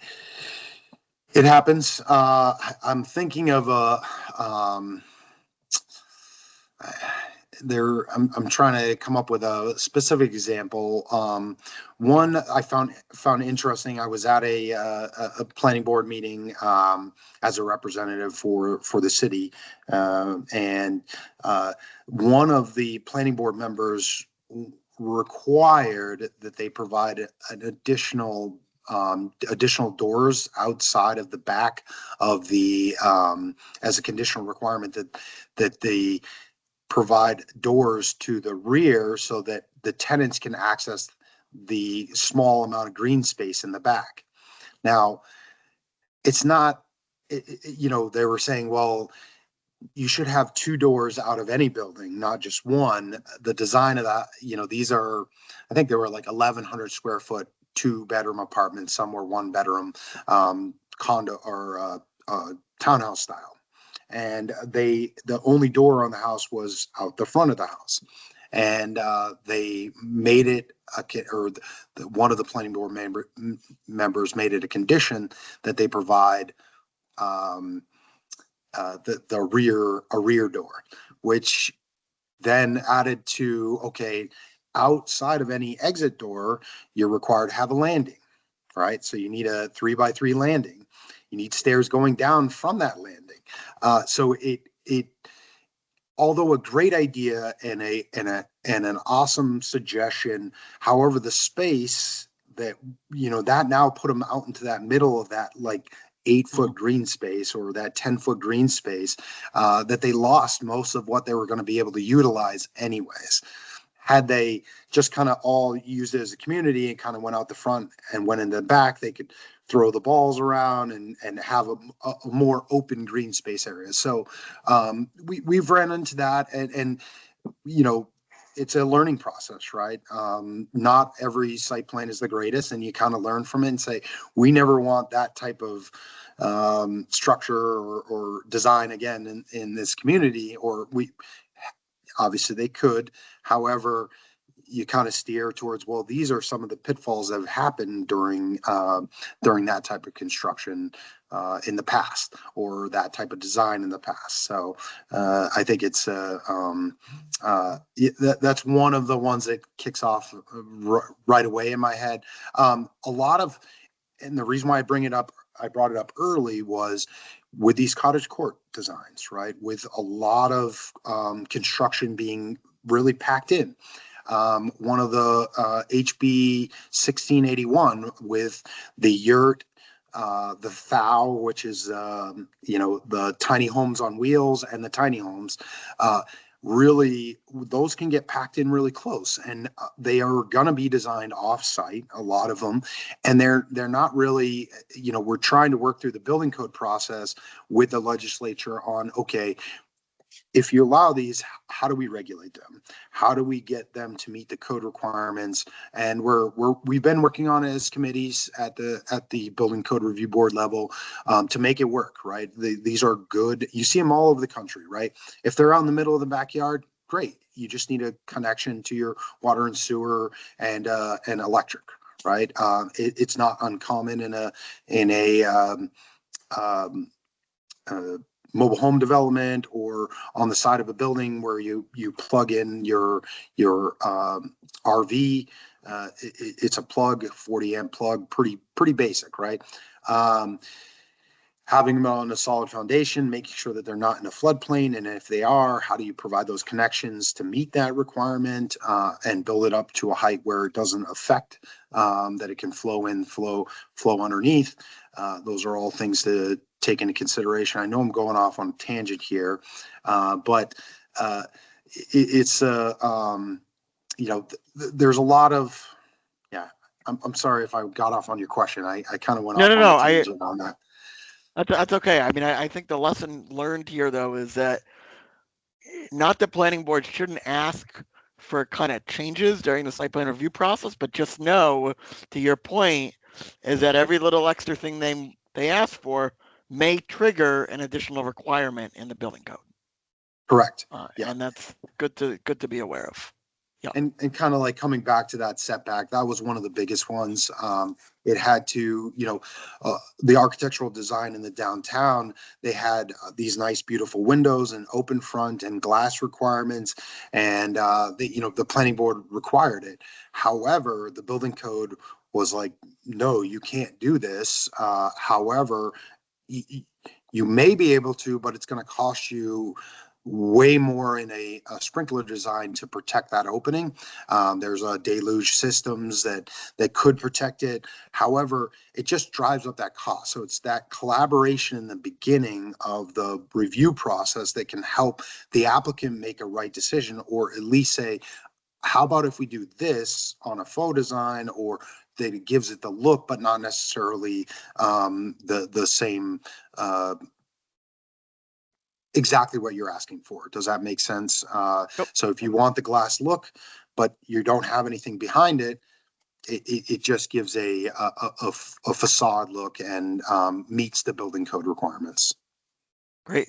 happens. I'm thinking of I'm trying to come up with a specific example. One I found interesting. I was at a planning board meeting as a representative for the city, and one of the planning board members required that they provide an additional doors outside of the back of the as a conditional requirement that the provide doors to the rear so that the tenants can access the small amount of green space in the back. Now, it's not, they were saying, well, you should have two doors out of any building, not just one. The design of that, these are, I think there were like 1,100 square foot, 2-bedroom apartments. Some were 1-bedroom condo or townhouse style. And the only door on the house was out the front of the house, and they made it one of the planning board members made it a condition that they provide the rear door, which then added to, okay, outside of any exit door, you're required to have a landing, right? So you need a 3x3 landing. You need stairs going down from that landing. So it, although a great idea and an awesome suggestion, however, the space that, that now put them out into that middle of that, like 8-foot green space or that 10-foot green space, that they lost most of what they were going to be able to utilize anyways. Had they just kind of all used it as a community and kind of went out the front and went in the back, they could throw the balls around and have a more open green space area. So we've ran into that, and it's a learning process, right? Not every site plan is the greatest, and you kind of learn from it and say, we never want that type of structure or design again in this community, or obviously they could. However, you kind of steer towards, well, these are some of the pitfalls that have happened during that type of construction in the past, or that type of design in the past. So I think it's that's one of the ones that kicks off right away in my head. A lot of, and the reason why I brought it up early was with these cottage court designs, right? With a lot of construction being really packed in. One of the HB 1681 with the yurt, the FOW, which is, the tiny homes on wheels and the tiny homes, really, those can get packed in really close, and they are going to be designed off-site, a lot of them, and they're not really, we're trying to work through the building code process with the legislature on, okay, if you allow these, how do we regulate them? How do we get them to meet the code requirements? And we've been working on it as committees at the Building Code Review Board level to make it work, right? These are good. You see them all over the country, right? If they're out in the middle of the backyard, great. You just need a connection to your water and sewer and electric, right? It's not uncommon in a mobile home development or on the side of a building where you plug in your RV. It's a plug, 40 amp plug, pretty basic, right? Having them on a solid foundation, making sure that they're not in a floodplain, and if they are, how do you provide those connections to meet that requirement and build it up to a height where it doesn't affect that it can flow underneath. Those are all things to take into consideration. I know I'm going off on a tangent here, but it's there's a lot of, yeah. I'm sorry if I got off on your question. I kind of went off on a tangent on that. That's okay. I mean, I think the lesson learned here, though, is that not that planning boards shouldn't ask for kind of changes during the site plan review process, but just know, to your point, is that every little extra thing they ask for may trigger an additional requirement in the building code. Correct. Yeah. And that's good to be aware of. And kind of like coming back to that setback, that was one of the biggest ones. It had to, the architectural design in the downtown, they had these nice, beautiful windows and open front and glass requirements. And, the planning board required it. However, the building code was like, no, you can't do this. However, you may be able to, but it's going to cost you way more in a sprinkler design to protect that opening. There's deluge systems that could protect it. However, it just drives up that cost. So it's that collaboration in the beginning of the review process that can help the applicant make a right decision, or at least say, how about if we do this on a faux design, or that it gives it the look, but not necessarily the same exactly what you're asking for. Does that make sense? Yep. So if you want the glass look, but you don't have anything behind it, it just gives a facade look and meets the building code requirements. Great.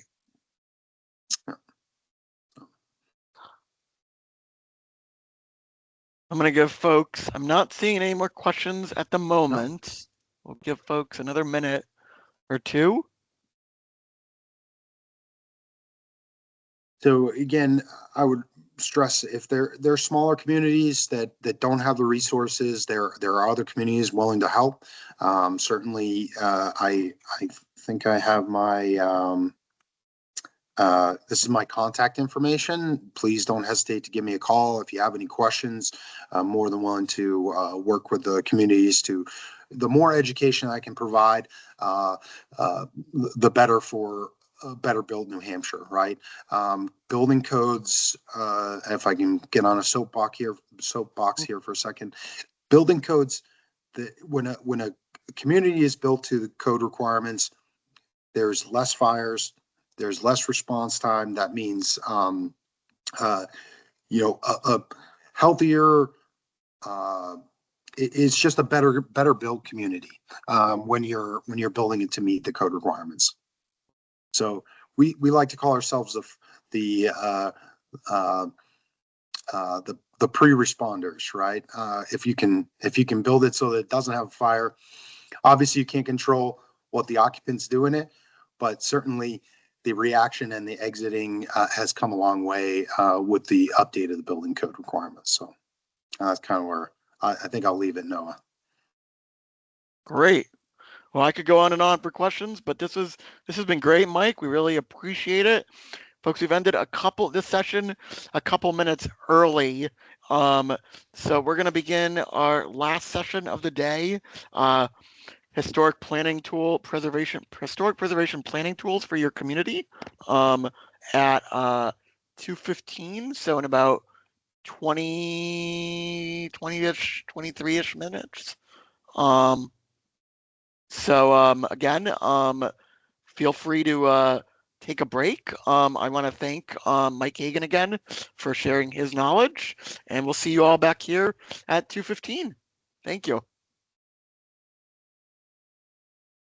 I'm going to give folks, I'm not seeing any more questions at the moment. No. We'll give folks another minute or two. So again, I would stress, if they're smaller communities that don't have the resources, there are other communities willing to help. Certainly, I think I have my this is my contact information. Please don't hesitate to give me a call if you have any questions. I'm more than willing to work with the communities to. The more education I can provide, the better for Better Build New Hampshire, right? Building codes, if I can get on a soapbox here for a second. Building codes, when a community is built to the code requirements, there's less fires, there's less response time. That means, a healthier, it's just a better built community when you're building it to meet the code requirements. So we like to call ourselves the pre-responders, right? If you can build it so that it doesn't have a fire, obviously you can't control what the occupants do in it, but certainly the reaction and the exiting has come a long way with the update of the building code requirements. So that's kind of where I think I'll leave it, Noah. Great. Well, I could go on and on for questions, but this has been great, Mike. We really appreciate it. Folks, we've ended this session a couple minutes early. So we're going to begin our last session of the day. Historic preservation planning tools for your community at 2:15. So in about 20-ish, 23-ish minutes. Again, feel free to take a break. I want to thank Mike Hagan again for sharing his knowledge, and we'll see you all back here at 2:15. Thank you.